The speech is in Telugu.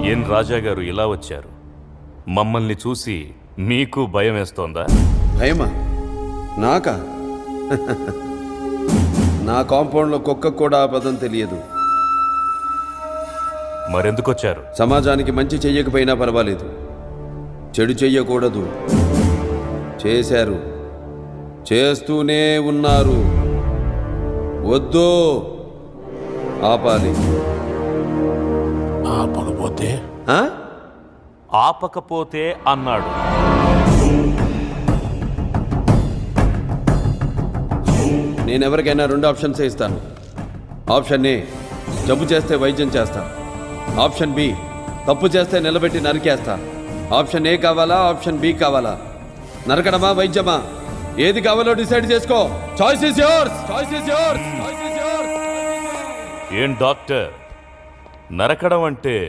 ఏం రాజా గారు ఇలా వచ్చారు? మమ్మల్ని చూసి మీకు భయం వేస్తోందా? భయమా? నాకా? నా కాంపౌండ్లో కుక్క కూడా ఆ పదం తెలియదు. మరెందుకొచ్చారు? సమాజానికి మంచి చెయ్యకపోయినా పర్వాలేదు, చెడు చెయ్యకూడదు. చేశారు, చేస్తూనే ఉన్నారు. వద్దు, ఆపాలి. ఆపకపోతే ఆ? ఆపకపోతే అన్నాడు. నేను ఎవరికైనా 2 ఆప్షన్స్ ఇస్తాను. ఆప్షన్ ఏ, జబ్బు చేస్తే వైద్యం చేస్తా. ఆప్షన్ బి, తప్పు చేస్తే నిలబెట్టి నరికేస్తా. ఆప్షన్ ఏ కావాలా, ఆప్షన్ బి కావాలా? నరకడమా, వైద్యమా? ఏది కావాలో డిసైడ్ చేసుకో. Choice is yours. Choice is yours. Choice is yours. ఏం డాక్టర్, నరకడం అంటే